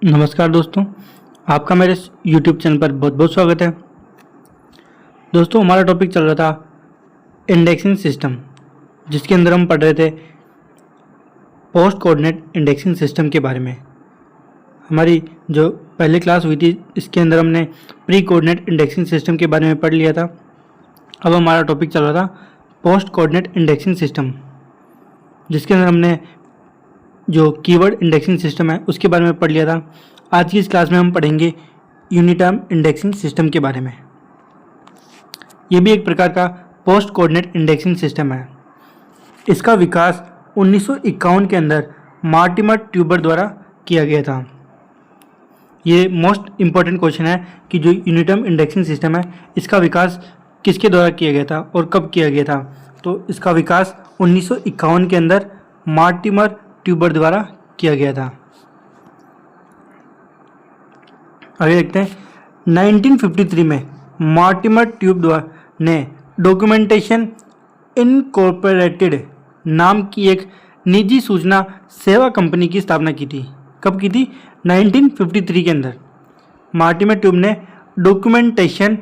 नमस्कार दोस्तों, आपका मेरे YouTube चैनल पर बहुत बहुत स्वागत है। दोस्तों, हमारा टॉपिक चल रहा था इंडेक्सिंग सिस्टम, जिसके अंदर हम पढ़ रहे थे पोस्ट कोऑर्डिनेट इंडेक्सिंग सिस्टम के बारे में। हमारी जो पहले क्लास हुई थी, इसके अंदर हमने प्री कोऑर्डिनेट इंडेक्सिंग सिस्टम के बारे में पढ़ लिया था। अब हमारा टॉपिक चल रहा था पोस्ट कोऑर्डिनेट इंडेक्सिंग सिस्टम, जिसके अंदर हमने जो कीवर्ड इंडेक्सिंग सिस्टम है उसके बारे में पढ़ लिया था। आज की इस क्लास में हम पढ़ेंगे यूनिटर्म इंडेक्सिंग सिस्टम के बारे में। ये भी एक प्रकार का पोस्ट कोऑर्डिनेट इंडेक्सिंग सिस्टम है। इसका विकास 1951 के अंदर मॉर्टिमर ट्यूबर द्वारा किया गया था। ये मोस्ट इम्पॉर्टेंट क्वेश्चन है कि जो यूनिटर्म इंडेक्सिंग सिस्टम है, इसका विकास किसके द्वारा किया गया था और कब किया गया था। तो इसका विकास 1951 के अंदर मॉर्टिमर ट्यूबर द्वारा किया गया था। आगे देखते हैं। 1953 में मॉर्टिमर ट्यूबर ने डॉक्यूमेंटेशन इनकॉर्पोरेटेड नाम की एक निजी सूचना सेवा कंपनी की स्थापना की थी। कब की थी? 1953 के अंदर मॉर्टिमर ट्यूबर ने डॉक्यूमेंटेशन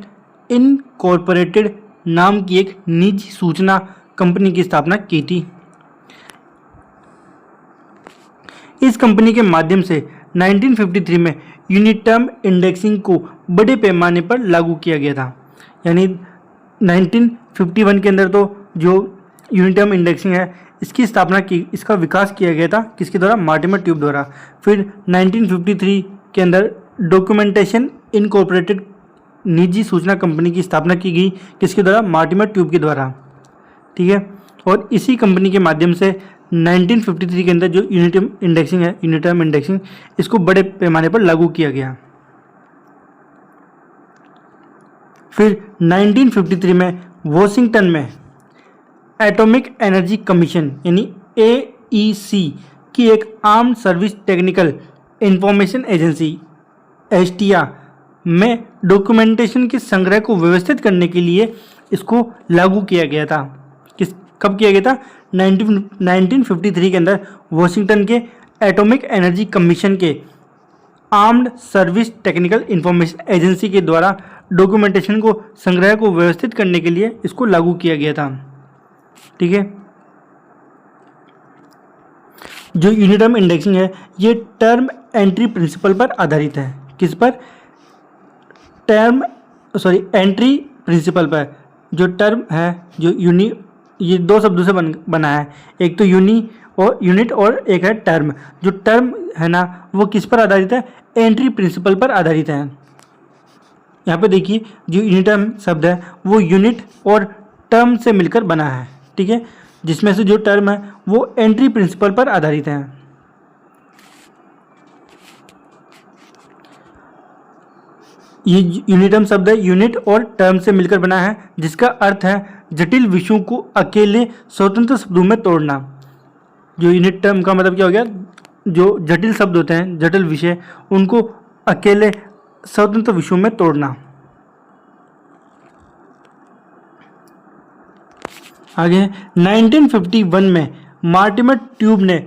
इनकॉर्पोरेटेड नाम की एक निजी सूचना कंपनी की स्थापना की थी। इस कंपनी के माध्यम से 1953 में यूनिटर्म इंडेक्सिंग को बड़े पैमाने पर लागू किया गया था। यानी 1951 के अंदर तो जो यूनिटर्म इंडेक्सिंग है, इसकी स्थापना की, इसका विकास किया गया था किसके द्वारा? मॉर्टिमर ट्यूब द्वारा। फिर 1953 के अंदर डॉक्यूमेंटेशन इनकॉर्पोरेटेड निजी सूचना कंपनी की स्थापना की गई, किसके द्वारा? मॉर्टिमर ट्यूब के द्वारा। ठीक है। और इसी कंपनी के माध्यम से 1953 के अंदर जो यूनिटर्म इंडेक्सिंग है, यूनिटर्म इंडेक्सिंग, इसको बड़े पैमाने पर लागू किया गया। फिर 1953 में वॉशिंगटन में एटॉमिक एनर्जी कमीशन यानी AEC की एक arm service technical information agency एस्टिया में डॉक्यूमेंटेशन के संग्रह को व्यवस्थित करने के लिए इसको लागू किया गया था। कब किया गया था? 1953 के अंदर वॉशिंगटन के एटॉमिक एनर्जी कमीशन के armed service technical information agency के द्वारा डॉक्यूमेंटेशन को संग्रह को व्यवस्थित करने के लिए इसको लागू किया गया था। ठीक है। जो यूनिटर्म इंडेक्सिंग है, ये टर्म एंट्री प्रिंसिपल पर आधारित है। किस पर? एंट्री प्रिंसिपल पर। जो टर्म है, जो ये दो शब्दों से बना है, एक तो यूनिट और एक है टर्म। जो टर्म है ना, वो किस पर आधारित है? एंट्री प्रिंसिपल पर आधारित है। यहाँ पे देखिए, जो यूनिटर्म शब्द है वो यूनिट और टर्म से मिलकर बना है। ठीक है। जिसमें से जो टर्म है वो एंट्री प्रिंसिपल पर आधारित है। ये यूनिटर्म शब्द है यूनिट और टर्म से मिलकर बना है, जिसका अर्थ है जटिल विषयों को अकेले स्वतंत्र शब्दों में तोड़ना। जो यूनिट टर्म का मतलब क्या हो गया? जो जटिल शब्द होते हैं, जटिल विषय, उनको अकेले स्वतंत्र विषयों में तोड़ना। आगे 1951 में मॉर्टिमर ट्यूब ने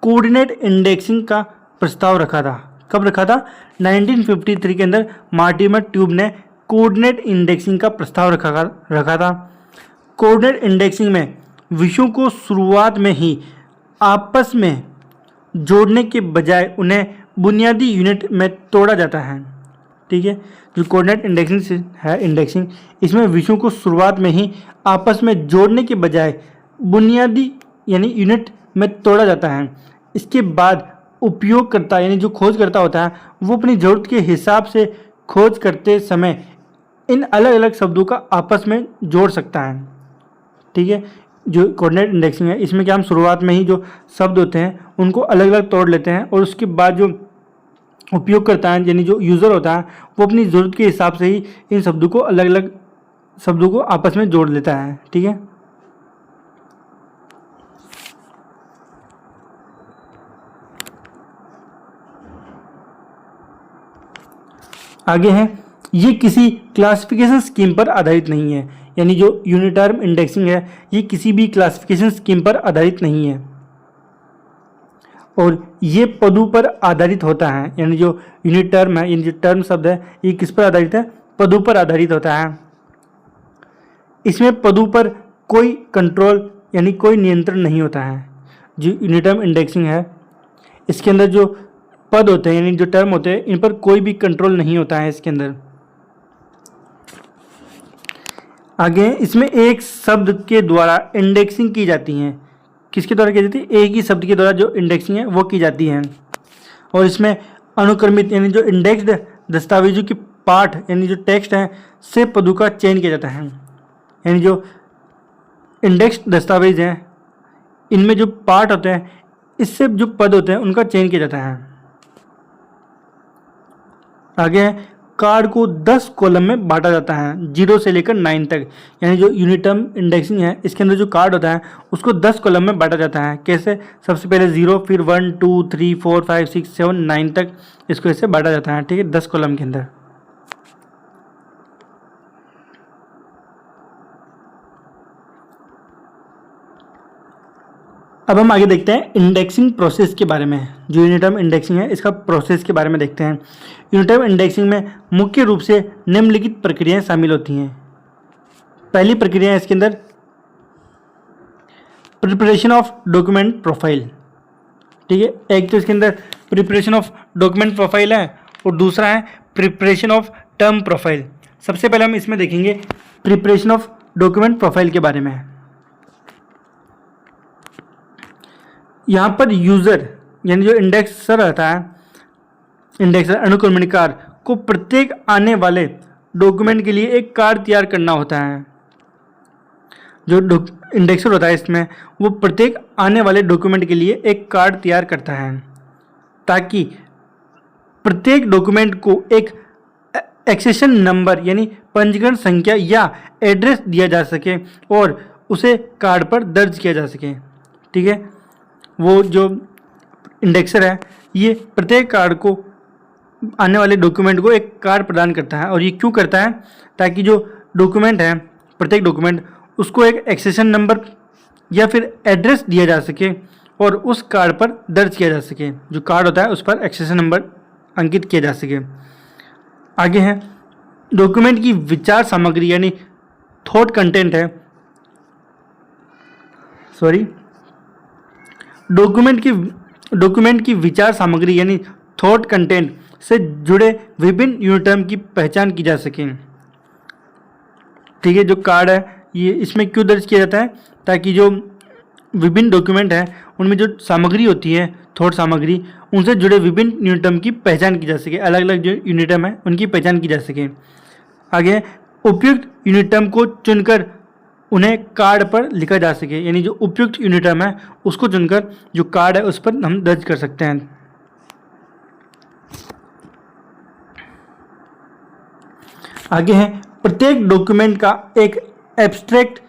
कोऑर्डिनेट इंडेक्सिंग का प्रस्ताव रखा था। कब रखा था? 1953 के अंदर मॉर्टिमर ट्यूब ने कोऑर्डिनेट इंडेक्सिंग का प्रस्ताव रखा था। कोऑर्डिनेट इंडेक्सिंग में विषयों को शुरुआत में ही आपस में जोड़ने के बजाय उन्हें बुनियादी यूनिट में तोड़ा जाता है। ठीक है। जो कोऑर्डिनेट इंडेक्सिंग, इसमें विषयों को शुरुआत में ही आपस में जोड़ने के बजाय बुनियादी यानी यूनिट में तोड़ा जाता है। इसके बाद उपयोगकर्ता यानी जो खोजकर्ता होता है, वो अपनी ज़रूरत के हिसाब से खोज करते समय इन अलग अलग शब्दों का आपस में जोड़ सकता है। ठीक है। जो कोऑर्डिनेट इंडेक्सिंग है, इसमें क्या हम शुरुआत में ही जो शब्द होते हैं उनको अलग अलग तोड़ लेते हैं, और उसके बाद जो उपयोग करता है यानी जो यूज़र होता है, वो अपनी ज़रूरत के हिसाब से ही इन शब्दों को अलग अलग शब्दों को आपस में जोड़ लेता है। ठीक है। आगे है, ये किसी क्लासिफिकेशन स्कीम पर आधारित नहीं है। यानी जो यूनिटर्म इंडेक्सिंग है, ये किसी भी क्लासिफिकेशन स्कीम पर आधारित नहीं है। और ये पदों पर आधारित होता है, यानी जो यूनिट टर्म है, यानी जो टर्म शब्द है, ये किस पर आधारित है? पदों पर आधारित होता है। इसमें पदों पर कोई कंट्रोल यानी कोई नियंत्रण नहीं होता है। जो यूनिट टर्म इंडेक्सिंग है, इसके अंदर जो पद होते हैं यानी जो टर्म होते हैं, इन पर कोई भी कंट्रोल नहीं होता है इसके अंदर। आगे इसमें एक शब्द के द्वारा इंडेक्सिंग की जाती है। किसके द्वारा की जाती है? एक ही शब्द के द्वारा जो इंडेक्सिंग है वो की जाती है। और इसमें अनुक्रमित यानी जो इंडेक्स्ड दस्तावेजों की पाठ यानी जो टेक्स्ट है से पदों का चयन किया जाता है। यानी जो इंडेक्स्ड दस्तावेज हैं, इनमें जो पार्ट होते हैं, इससे जो पद होते हैं उनका चयन किया जाता है। आगे कार्ड को 10 कॉलम में बांटा जाता है, 0 से लेकर 9 तक। यानी जो यूनिट टर्म इंडेक्सिंग है, इसके अंदर जो कार्ड होता है उसको 10 कॉलम में बांटा जाता है। कैसे? सबसे पहले 0, फिर 1 2 3 4 5 6 7 9 तक इसको ऐसे बांटा जाता है। ठीक है, 10 कॉलम के अंदर। अब हम आगे देखते हैं इंडेक्सिंग प्रोसेस के बारे में। जो यूनिट टर्म इंडेक्सिंग है, इसका प्रोसेस के बारे में देखते हैं। यूनिट टर्म इंडेक्सिंग में मुख्य रूप से निम्नलिखित प्रक्रियाएं शामिल होती हैं। पहली प्रक्रिया है इसके अंदर प्रिपरेशन ऑफ डॉक्यूमेंट प्रोफाइल। ठीक है, एक तो इसके अंदर प्रिपरेशन ऑफ डॉक्यूमेंट प्रोफाइल है और दूसरा है प्रिपरेशन ऑफ टर्म प्रोफाइल। सबसे पहले हम इसमें देखेंगे प्रिपरेशन ऑफ डॉक्यूमेंट प्रोफाइल के बारे में। यहाँ पर यूजर यानी जो इंडेक्सर रहता है, इंडेक्सर अनुक्रमणिकार को प्रत्येक आने वाले डॉक्यूमेंट के लिए एक कार्ड तैयार करना होता है। जो इंडेक्सर होता है इसमें, वो प्रत्येक आने वाले डॉक्यूमेंट के लिए एक कार्ड तैयार करता है, ताकि प्रत्येक डॉक्यूमेंट को एक एक्सेशन नंबर यानी पंजीकरण संख्या या एड्रेस दिया जा सके और उसे कार्ड पर दर्ज किया जा सके। ठीक है, वो जो इंडेक्सर है ये प्रत्येक कार्ड को, आने वाले डॉक्यूमेंट को एक कार्ड प्रदान करता है। और ये क्यों करता है? ताकि जो डॉक्यूमेंट है, प्रत्येक डॉक्यूमेंट, उसको एक एक्सेशन नंबर या फिर एड्रेस दिया जा सके और उस कार्ड पर दर्ज किया जा सके। जो कार्ड होता है उस पर एक्सेशन नंबर अंकित किया जा सके। आगे है डॉक्यूमेंट की विचार सामग्री यानी थॉट कंटेंट है, डॉक्यूमेंट की विचार सामग्री यानी थॉट कंटेंट से जुड़े विभिन्न यूनिट टर्म की पहचान की जा सके। ठीक है, जो कार्ड है ये इसमें क्यों दर्ज किया जाता है? ताकि जो विभिन्न डॉक्यूमेंट है उनमें जो सामग्री होती है, थॉट सामग्री, उनसे जुड़े विभिन्न यूनिट टर्म की पहचान की जा सके। अलग अलग जो यूनिट टर्म है उनकी पहचान की जा सके। आगे उपयुक्त यूनिट टर्म को चुनकर उन्हें कार्ड पर लिखा जा सके। यानी जो उपयुक्त यूनिट टर्म है उसको चुनकर जो कार्ड है उस पर हम दर्ज कर सकते हैं। आगे है प्रत्येक डॉक्यूमेंट का एक एब्स्ट्रैक्ट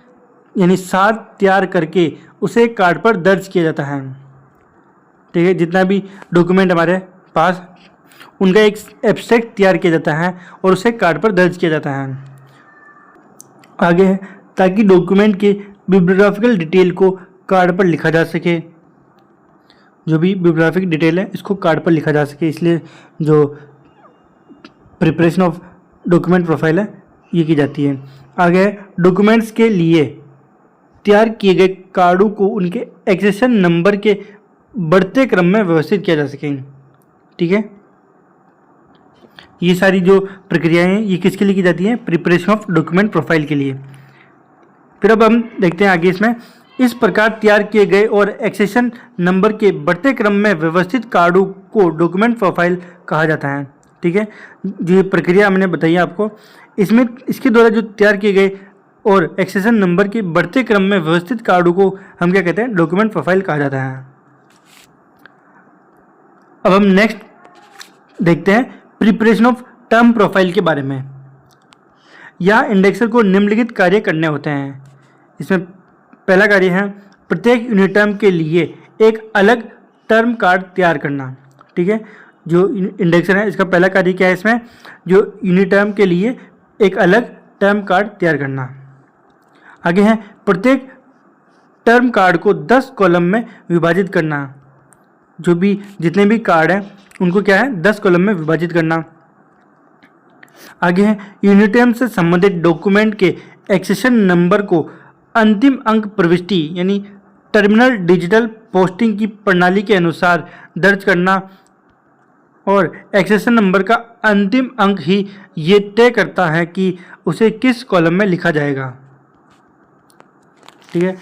यानी सार तैयार करके उसे कार्ड पर दर्ज किया जाता है। ठीक है, जितना भी डॉक्यूमेंट हमारे पास, उनका एक एब्स्ट्रैक्ट तैयार किया जाता है और उसे कार्ड पर दर्ज किया जाता है। आगे है ताकि डॉक्यूमेंट के बिब्लियोग्राफिकल डिटेल को कार्ड पर लिखा जा सके। जो भी बिब्लियोग्राफिक डिटेल है इसको कार्ड पर लिखा जा सके, इसलिए जो प्रिपरेशन ऑफ डॉक्यूमेंट प्रोफाइल है ये की जाती है। आगे डॉक्यूमेंट्स के लिए तैयार किए गए कार्डों को उनके एक्सेशन नंबर के बढ़ते क्रम में व्यवस्थित किया जा सके। ठीक है, ये सारी जो प्रक्रियाएं हैं ये किसके लिए की जाती हैं? प्रिपरेशन ऑफ डॉक्यूमेंट प्रोफाइल के लिए। फिर अब हम देखते हैं आगे इसमें, इस प्रकार तैयार किए गए और एक्सेशन नंबर के बढ़ते क्रम में व्यवस्थित कार्डों को डॉक्यूमेंट प्रोफाइल कहा जाता है। ठीक है, जो ये प्रक्रिया हमने बताई आपको, इसमें इसके द्वारा जो तैयार किए गए और एक्सेशन नंबर के बढ़ते क्रम में व्यवस्थित कार्डों को हम क्या कहते हैं? डॉक्यूमेंट प्रोफाइल कहा जाता है। अब हम नेक्स्ट देखते हैं प्रिपरेशन ऑफ टर्म प्रोफाइल के बारे में। यहाँ इंडेक्सर को निम्नलिखित कार्य करने होते हैं। इसमें पहला कार्य है प्रत्येक यूनिट टर्म के लिए एक अलग टर्म कार्ड तैयार करना। ठीक है, जो इंडेक्सर है इसका पहला कार्य क्या है? इसमें जो यूनिट टर्म के लिए एक अलग टर्म कार्ड तैयार करना। आगे है प्रत्येक टर्म कार्ड को 10 कॉलम में विभाजित करना। जो भी जितने भी कार्ड हैं उनको क्या है 10 कॉलम में विभाजित करना। आगे है यूनिटर्म से संबंधित डॉक्यूमेंट के एक्सेशन नंबर को अंतिम अंक प्रविष्टि यानी टर्मिनल डिजिटल पोस्टिंग की प्रणाली के अनुसार दर्ज करना, और एक्सेशन नंबर का अंतिम अंक ही ये तय करता है कि उसे किस कॉलम में लिखा जाएगा। ठीक है,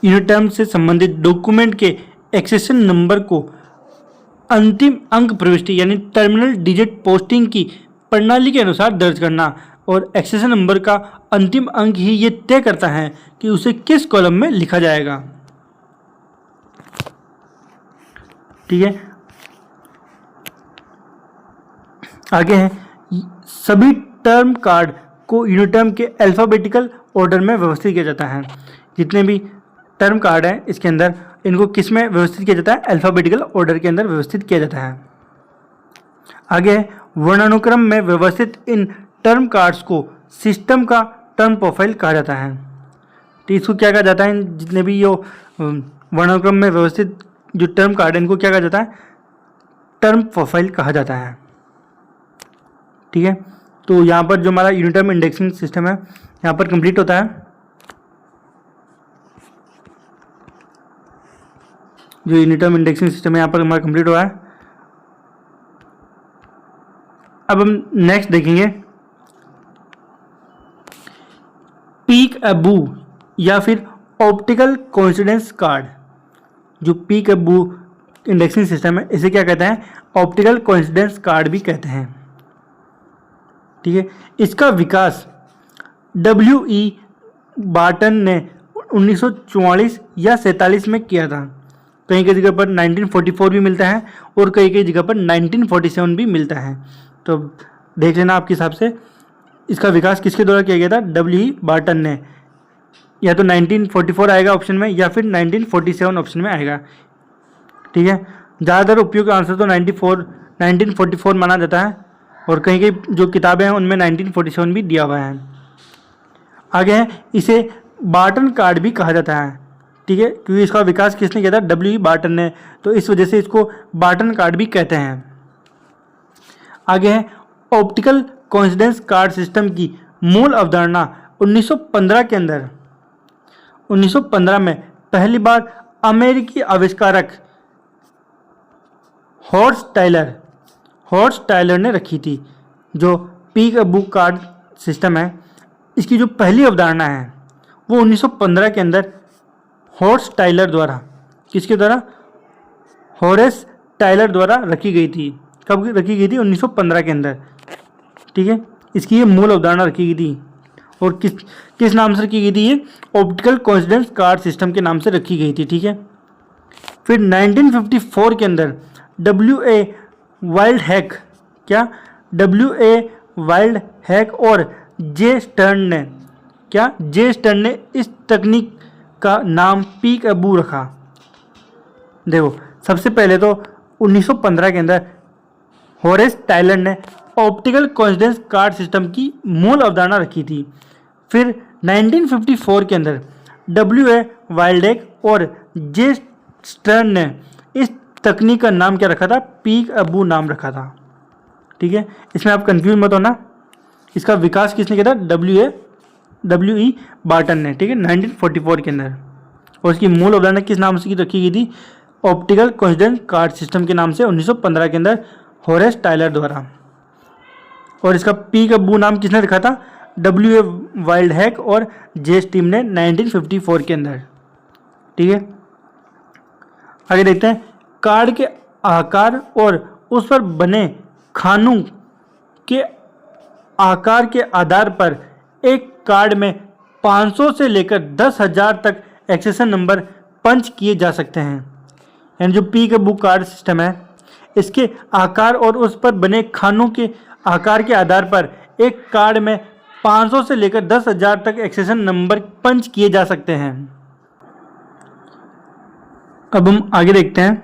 यूनिटर्म से संबंधित डॉक्यूमेंट के एक्सेशन नंबर को अंतिम अंक प्रविष्टि यानी टर्मिनल डिजिट पोस्टिंग की प्रणाली के अनुसार दर्ज करना, और एक्सेशन नंबर का अंतिम अंक ही ये तय करता है कि उसे किस कॉलम में लिखा जाएगा। ठीक है, आगे है सभी टर्म कार्ड को यूनिटर्म के अल्फाबेटिकल ऑर्डर में व्यवस्थित किया जाता है। जितने भी टर्म कार्ड हैं इसके अंदर इनको किस में व्यवस्थित किया जाता है? अल्फाबेटिकल ऑर्डर के अंदर व्यवस्थित किया जाता है। आगे है वर्णानुक्रम में व्यवस्थित इन टर्म कार्ड्स को सिस्टम का टर्म प्रोफाइल कहा जाता है। तो इसको क्या कहा जाता है? जितने भी यो वर्णानुक्रम में व्यवस्थित जो टर्म कार्ड है इनको क्या कहा जाता है? टर्म प्रोफाइल कहा जाता है। ठीक है, तो यहाँ पर जो हमारा यूनिटर्म इंडेक्सिंग सिस्टम है यहाँ पर कंप्लीट होता है। जो यूनिटर्म इंडेक्सिंग सिस्टम है यहाँ पर हमारा कंप्लीट हुआ है। अब हम नेक्स्ट देखेंगे पीक अबू या फिर ऑप्टिकल कोइंसिडेंस कार्ड। जो पीक अबू इंडेक्सिंग सिस्टम है इसे क्या कहते हैं? ऑप्टिकल कोइंसिडेंस कार्ड भी कहते हैं। ठीक है, इसका विकास W.E. बार्टन ने 1944 या 47 में किया था। कहीं कहीं जगह पर 1944 भी मिलता है और कई कई जगह पर 1947 भी मिलता है। तो देख लेना आपके हिसाब से इसका विकास किसके द्वारा किया गया था? W.E. बार्टन ने। या तो 1944 आएगा ऑप्शन में या फिर 1947 ऑप्शन में आएगा। ठीक है, ज़्यादातर उपयुक्त आंसर तो 1944 माना जाता है और कहीं कहीं जो किताबें हैं उनमें 1947 भी दिया हुआ है। आगे है इसे बार्टन कार्ड भी कहा जाता है। ठीक है, क्योंकि इसका विकास किसने किया था? W.E. बार्टन ने, तो इस वजह से इसको बार्टन कार्ड भी कहते हैं। आगे है ऑप्टिकल कोइंसिडेंस कार्ड सिस्टम की मूल अवधारणा 1915 के अंदर 1915 में पहली बार अमेरिकी आविष्कारक हॉर्स टायलर ने रखी थी। जो पीक अबू कार्ड सिस्टम है इसकी जो पहली अवधारणा है वो 1915 के अंदर हॉर्स टायलर द्वारा, किसके द्वारा? हॉरेस टायलर द्वारा रखी गई थी। कब रखी गई थी? 1915 के अंदर। ठीक है, इसकी ये मूल अवधारणा रखी गई थी और किस नाम से रखी गई थी? ये ऑप्टिकल कोइंसिडेंस कार्ड सिस्टम के नाम से रखी गई थी। ठीक है, फिर 1954 के अंदर W.A. वाइल्ड हैक और जे स्टर्न ने इस तकनीक का नाम पीक अबू रखा। देखो, सबसे पहले तो 1915 के अंदर हॉरेस टायलर ने ऑप्टिकल कोइंसिडेंस कार्ड सिस्टम की मूल अवधारणा रखी थी। फिर 1954 के अंदर W.A. वाइल्ड और जे स्टर्न ने इस तकनीक का नाम क्या रखा था? पीक अबू नाम रखा था। ठीक है, इसमें आप कंफ्यूज मत होना। इसका विकास किसने किया था? W.E. बार्टन ने। ठीक है, 1944 के अंदर। और इसकी मूल अवधारणा किस नाम से रखी गई थी? ऑप्टिकल कोइंसिडेंस कार्ड सिस्टम के नाम से 1915 के अंदर हॉरेस टायलर द्वारा। और इसका पीक अबू नाम किसने रखा था? W.A. वाइल्ड और जे स्टीम ने 1954 के अंदर। ठीक है, आगे देखते हैं कार्ड के आकार और उस पर बने खानों के आकार के आधार पर एक कार्ड में 500 से लेकर 10,000 तक एक्सेशन नंबर पंच किए जा सकते हैं। यानी जो पीक अबू कार्ड सिस्टम है इसके आकार और उस पर बने खानों के आकार के आधार पर एक कार्ड में 500 से लेकर 10,000 तक एक्सेशन नंबर पंच किए जा सकते हैं। अब हम आगे देखते हैं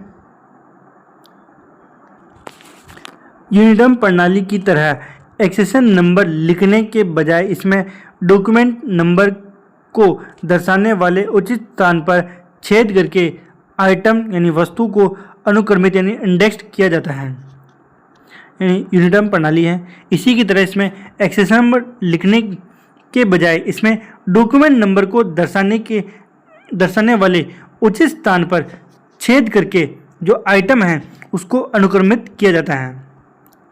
यूनिटर्म प्रणाली की तरह एक्सेशन नंबर लिखने के बजाय इसमें डॉक्यूमेंट नंबर को दर्शाने वाले उचित स्थान पर छेद करके आइटम यानी वस्तु को अनुक्रमित यानी इंडेक्स्ड किया जाता है, यानी यूनिटर्म प्रणाली है। इसी की तरह इसमें एक्सेस नंबर लिखने के बजाय इसमें डॉक्यूमेंट नंबर को दर्शाने वाले उचित स्थान पर छेद करके जो आइटम है उसको अनुक्रमित किया जाता है।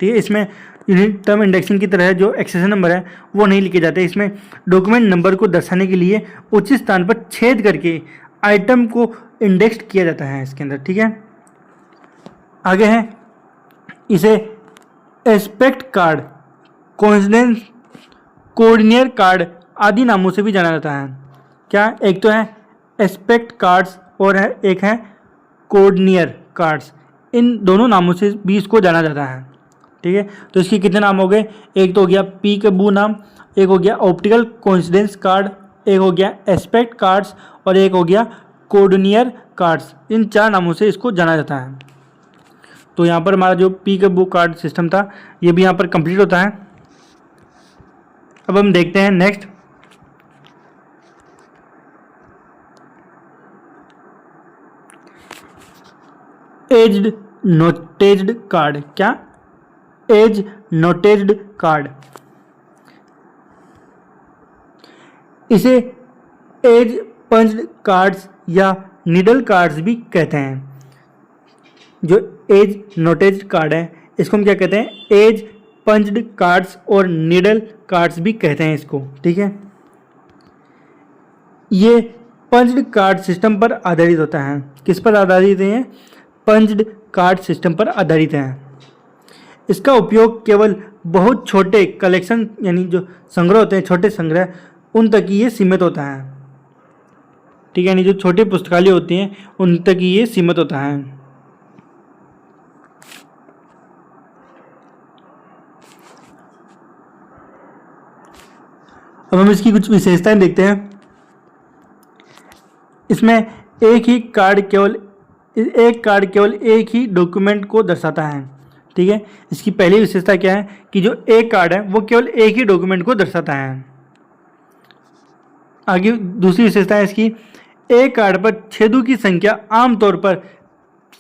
ठीक है, इसमें यूनिट टर्म इंडेक्सिंग की तरह जो एक्सेशन नंबर है वो नहीं लिखे जाते। इसमें डॉक्यूमेंट नंबर को दर्शाने के लिए उचित स्थान पर छेद करके आइटम को इंडेक्स्ड किया जाता है इसके अंदर। ठीक है, आगे है इसे एस्पेक्ट कार्ड, कोइंसिडेंस, कोऑर्डिनेयर कार्ड आदि नामों से भी जाना जाता है। क्या, एक तो है एस्पेक्ट कार्ड्स और एक है कोऑर्डिनेयर कार्ड्स। इन दोनों नामों से भी इसको जाना जाता है। ठीक है, तो इसके कितने नाम हो गए? एक तो हो गया पीकबू नाम, एक हो गया ऑप्टिकल कोइंसिडेंस कार्ड, एक हो गया एस्पेक्ट कार्ड्स और एक हो गया कोऑर्डिनेयर कार्ड्स। इन 4 नामों से इसको जाना जाता है। तो यहाँ पर हमारा जो पीकबू कार्ड सिस्टम था ये भी यहाँ पर कंप्लीट होता है। अब हम देखते हैं नेक्स्ट एज्ड नोटेज्ड कार्ड। क्या, एज नोटेज्ड कार्ड, इसे एज पंच्ड कार्ड्स या नीडल कार्ड्स भी कहते हैं। जो एज नोटेज्ड कार्ड है इसको हम क्या कहते हैं? एज पंच्ड कार्ड्स और नीडल कार्ड्स भी कहते हैं इसको। ठीक है, ये पंच्ड कार्ड सिस्टम पर आधारित होता है। किस पर आधारित है? पंच्ड कार्ड सिस्टम पर आधारित है। इसका उपयोग केवल बहुत छोटे कलेक्शन यानी जो संग्रह होते हैं, छोटे संग्रह, उन तक ही ये सीमित होता है। ठीक है, यानी जो छोटी पुस्तकालय होती हैं उन तक ही ये सीमित होता है। अब हम इसकी कुछ विशेषताएं देखते हैं। इसमें एक कार्ड केवल एक ही डॉक्यूमेंट को दर्शाता है। ठीक है, इसकी पहली विशेषता क्या है कि जो एक कार्ड है वो केवल एक ही डॉक्यूमेंट को दर्शाता है। आगे दूसरी विशेषता है इसकी, एक कार्ड पर छेदों की संख्या आमतौर पर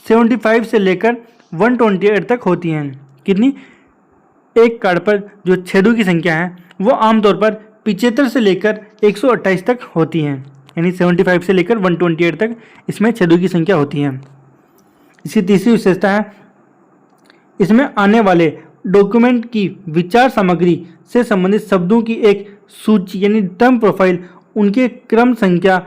75 से लेकर 128 तक होती हैं। कितनी? एक कार्ड पर जो छेदों की संख्या है वो आमतौर पर 75 से लेकर 128 तक होती हैं, यानी 75 से लेकर 128 तक इसमें छेदों की संख्या होती है। इसकी तीसरी विशेषता है, इसमें आने वाले डॉक्यूमेंट की विचार सामग्री से संबंधित शब्दों की एक सूची यानी टर्म प्रोफाइल उनके क्रम संख्या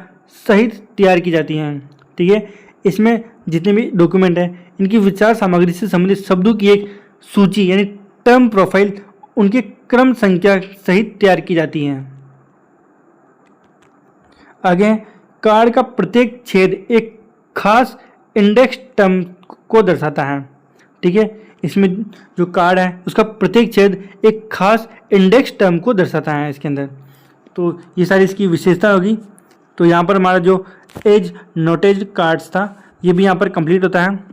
सहित तैयार की जाती हैं। ठीक है, इसमें जितने भी डॉक्यूमेंट हैं इनकी विचार सामग्री से संबंधित शब्दों की एक सूची यानी टर्म प्रोफाइल उनके क्रम संख्या सहित तैयार की जाती हैं। आगे, कार्ड का प्रत्येक छेद एक खास इंडेक्स टर्म को दर्शाता है। ठीक है, इसमें जो कार्ड है उसका प्रत्येक छेद एक खास इंडेक्स टर्म को दर्शाता है इसके अंदर। तो ये सारी इसकी विशेषता होगी। तो यहाँ पर हमारा जो एज नोटेज्ड कार्ड्स था ये भी यहाँ पर कंप्लीट होता है।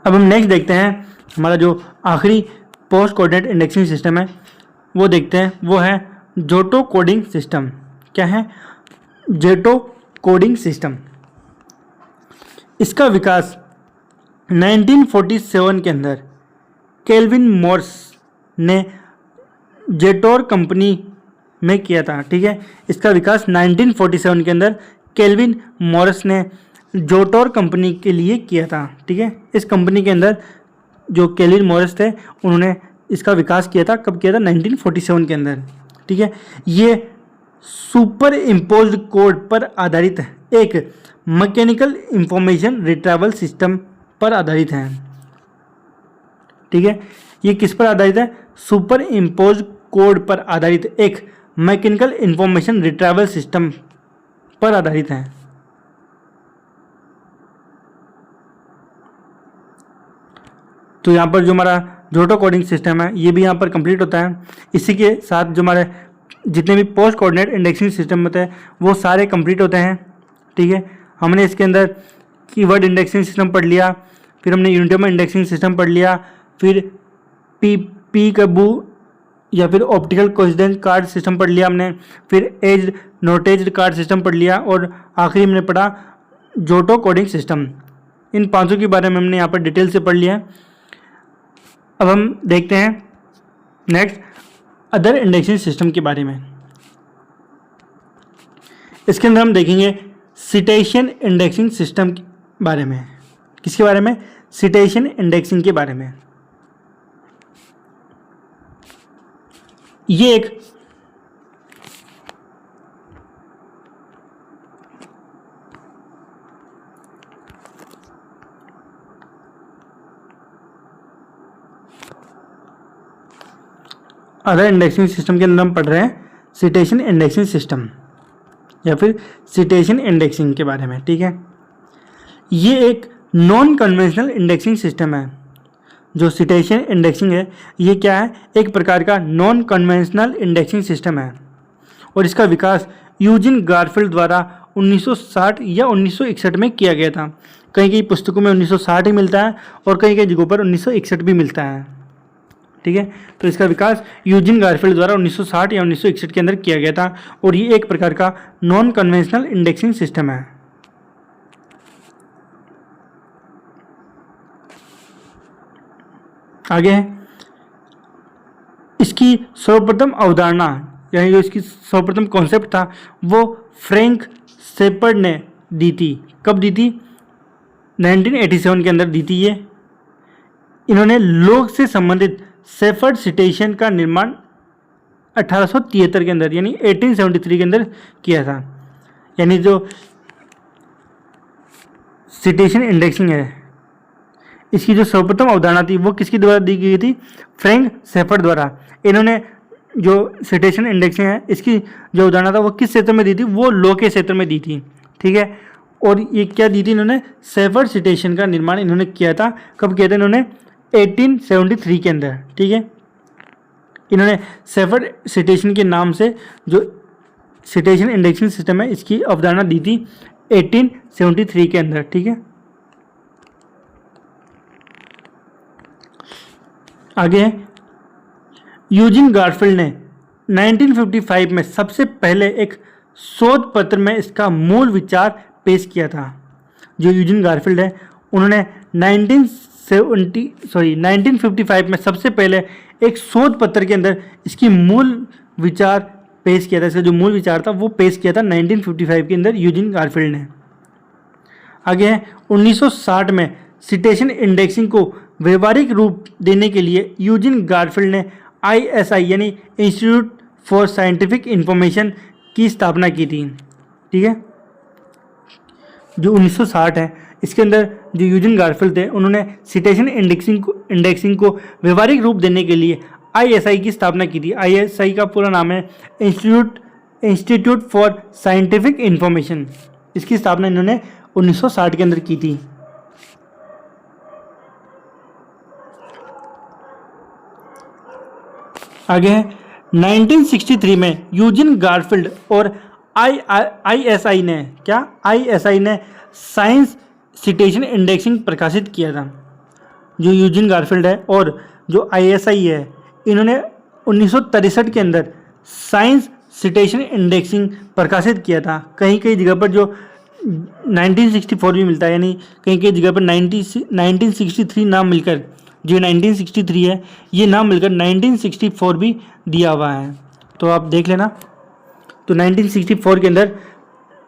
अब हम नेक्स्ट देखते हैं हमारा जो आखिरी पोस्ट कोऑर्डिनेट इंडेक्सिंग सिस्टम है वो देखते हैं, वो है जोटो कोडिंग सिस्टम। क्या है? Johto coding system. इसका विकास 1947 के अंदर केल्विन मोर्स ने जेटोर कंपनी में किया था। ठीक है, इसका विकास 1947 के अंदर केल्विन मोर्स ने जोटोर कंपनी के लिए किया था। ठीक है, इस कंपनी के अंदर जो केल्विन मोर्स थे उन्होंने इसका विकास किया था। कब किया था? 1947 के अंदर। ठीक है, ये सुपर इम्पोज्ड कोड पर आधारित एक मैकेनिकल इंफॉर्मेशन रिट्रीवल सिस्टम पर आधारित है। ठीक है, ये किस पर आधारित है? सुपर इम्पोज्ड कोड पर आधारित एक मैकेनिकल इंफॉर्मेशन रिट्रीवल सिस्टम पर आधारित है। तो यहाँ पर जो हमारा जोटो कोडिंग सिस्टम है ये भी यहाँ पर कंप्लीट होता है। इसी के साथ जो हमारे जितने भी पोस्ट कोऑर्डिनेट इंडेक्सिंग सिस्टम होते हैं वो सारे कंप्लीट होते हैं। ठीक है, हमने इसके अंदर कीवर्ड इंडेक्सिंग सिस्टम पढ़ लिया, फिर हमने यूनिटर्म इंडेक्सिंग सिस्टम पढ़ लिया, फिर पीकबू या फिर ऑप्टिकल कोइंसिडेंस कार्ड सिस्टम पढ़ लिया हमने, फिर एज्ड नोटेज्ड कार्ड सिस्टम पढ़ लिया, और आखिरी हमने पढ़ा जोटो कोडिंग सिस्टम। इन पांचों के बारे में हमने यहाँ पर डिटेल से पढ़ लिया है। अब हम देखते हैं नेक्स्ट अदर इंडेक्सिंग सिस्टम के बारे में। इसके अंदर हम देखेंगे सिटेशन इंडेक्सिंग सिस्टम के बारे में। किसके बारे में? सिटेशन इंडेक्सिंग के बारे में। ये एक अदर इंडेक्सिंग सिस्टम के अंदर हम पढ़ रहे हैं सिटेशन इंडेक्सिंग सिस्टम या फिर सिटेशन इंडेक्सिंग के बारे में। ठीक है, ये एक नॉन कन्वेंशनल इंडेक्सिंग सिस्टम है। जो सिटेशन इंडेक्सिंग है ये क्या है? एक प्रकार का नॉन कन्वेंशनल इंडेक्सिंग सिस्टम है, और इसका विकास यूजिन गारफील्ड द्वारा 1960 या 1961 में किया गया था। कहीं कहीं पुस्तकों में 1960 ही मिलता है और कहीं कहीं जगहों पर 1961 भी मिलता है। ठीक है, तो इसका विकास यूजिन गारफील्ड द्वारा 1960 या 1961 के अंदर किया गया था, और ये एक प्रकार का नॉन कन्वेंशनल इंडेक्सिंग सिस्टम है। आगे है इसकी सर्वप्रथम अवधारणा, यानी जो इसकी सर्वप्रथम कॉन्सेप्ट था वो फ्रैंक शेपर्ड ने दी थी। कब दी थी? 1987 के अंदर दी थी ये। इन्होंने लोग से संबंधित शेपर्ड सिटेशन का निर्माण 1873 के अंदर यानी 1873 के अंदर किया था। यानी जो सिटेशन इंडेक्सिंग है इसकी जो सर्वप्रथम अवधारणा थी वो किसके द्वारा दी गई थी? फ्रैंक शेपर्ड द्वारा। इन्होंने जो सिटेशन इंडेक्सिंग है इसकी जो अवधारणा था वो किस क्षेत्र में दी थी? वो लॉ के क्षेत्र में दी थी। ठीक है, और ये क्या दी थी इन्होंने? शेपर्ड सिटेशन का निर्माण इन्होंने किया था। कब किया था इन्होंने? 1873 के अंदर। ठीक है, इन्होंने शेपर्ड सिटेशन के नाम से जो सिटेशन इंडेक्सिंग सिस्टम है इसकी अवधारणा दी थी 1873 के अंदर। ठीक है, आगे यूजिन गारफील्ड ने 1955 में सबसे पहले एक शोध पत्र में इसका मूल विचार पेश किया था। जो यूजिन गारफील्ड है उन्होंने 1955 में सबसे पहले एक शोध पत्र के अंदर इसकी मूल विचार पेश किया था। इसका जो मूल विचार था वो पेश किया था 1955 के अंदर यूजिन गारफील्ड ने। आगे है 1960 में सिटेशन इंडेक्सिंग को व्यवहारिक रूप देने के लिए यूजिन गारफील्ड ने ISI यानी इंस्टीट्यूट फॉर साइंटिफिक इंफॉर्मेशन की स्थापना की थी। ठीक है, जो 1960 है इसके अंदर जो यूजिन गारफील्ड थे उन्होंने सिटेशन इंडेक्सिंग को व्यवहारिक रूप देने के लिए ISI की स्थापना की थी। ISI का पूरा नाम है इंस्टीट्यूट फॉर साइंटिफिक इंफॉर्मेशन। इसकी स्थापना इन्होंने 1960 के अंदर की थी। आगे है 1963 में यूजिन गारफील्ड और ISI ने ISI ने साइंस सिटेशन इंडेक्सिंग प्रकाशित किया था। जो यूजिन गारफील्ड है और जो ISI है इन्होंने 1963 के अंदर साइंस सिटेशन इंडेक्सिंग प्रकाशित किया था। कहीं कहीं जगह पर जो 1964 भी मिलता है, यानी कहीं कहीं जगह पर 1963 नाम मिलकर जो 1963 है ये नाम मिलकर 1964 भी दिया हुआ है, तो आप देख लेना। तो 1964 के अंदर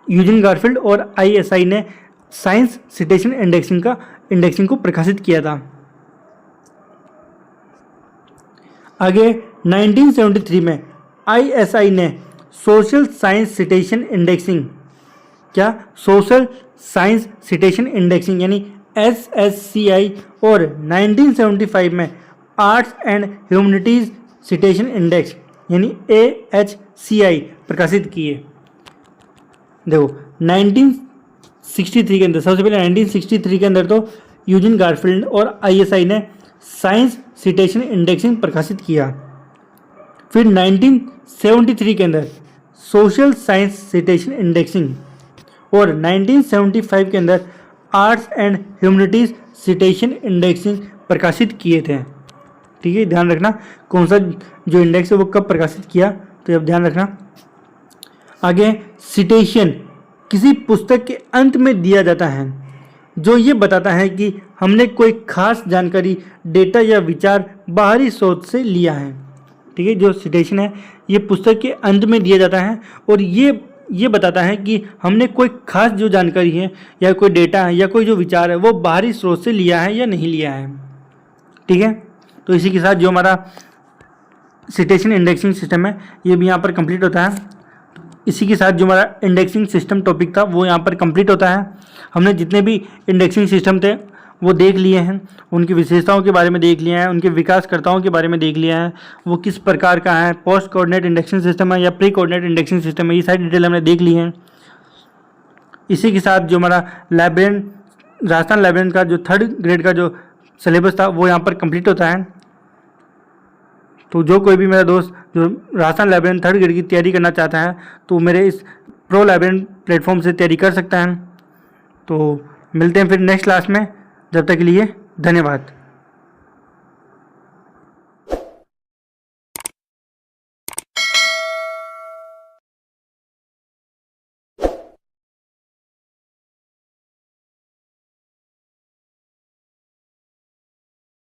यूजिन गारफील्ड और ISI ने साइंस सिटेशन इंडेक्सिंग को प्रकाशित किया था। आगे 1973 में ISI ने सोशल साइंस सिटेशन इंडेक्सिंग यानी SSCI और 1975 में arts and humanities citation index यानी AHCI प्रकाशित किए। देखो 1963 के अंदर सबसे पहले 1963 के अंदर तो यूजिन गारफील्ड और ISI ने साइंस सिटेशन इंडेक्सिंग प्रकाशित किया। फिर 1973 के अंदर सोशल साइंस सिटेशन इंडेक्सिंग और 1975 के अंदर arts and humanities citation indexing प्रकाशित किए थे। ठीक है, ध्यान रखना कौन सा जो इंडेक्स है वो कब प्रकाशित किया, तो अब ध्यान रखना। आगे सिटेशन किसी पुस्तक के अंत में दिया जाता है जो ये बताता है कि हमने कोई खास जानकारी, डेटा या विचार बाहरी स्रोत से लिया है। ठीक है, जो सिटेशन है ये पुस्तक के अंत में दिया जाता है और ये बताता है कि हमने कोई खास जो जानकारी है या कोई डेटा है या कोई जो विचार है वो बाहरी स्रोत से लिया है या नहीं लिया है। ठीक है, तो इसी के साथ जो हमारा सिटेशन इंडेक्सिंग सिस्टम है ये भी यहाँ पर कंप्लीट होता है। इसी के साथ जो हमारा इंडेक्सिंग सिस्टम टॉपिक था वो यहाँ पर कंप्लीट होता है। हमने जितने भी इंडेक्सिंग सिस्टम थे वो देख लिए हैं, उनकी विशेषताओं के बारे में देख लिया है, उनके विकासकर्ताओं के बारे में देख लिया है, वो किस प्रकार का है, पोस्ट कोऑर्डिनेट इंडेक्सिंग सिस्टम है या प्री कोऑर्डिनेट इंडेक्सिंग सिस्टम है, ये सारी डिटेल हमने देख ली है। इसी के साथ जो हमारा लाइब्रेरियन, राजस्थान लाइब्रेरियन का जो 3rd ग्रेड का जो सिलेबस था वो यहाँ पर कंप्लीट होता है। तो जो कोई भी मेरा दोस्त जो राजस्थान लाइब्रेरियन 3rd ग्रेड की तैयारी करना चाहता है तो मेरे इस प्रो लाइब्रेरियन प्लेटफॉर्म से तैयारी कर सकता है। तो मिलते हैं फिर नेक्स्ट क्लास में, जब तक के लिए धन्यवाद।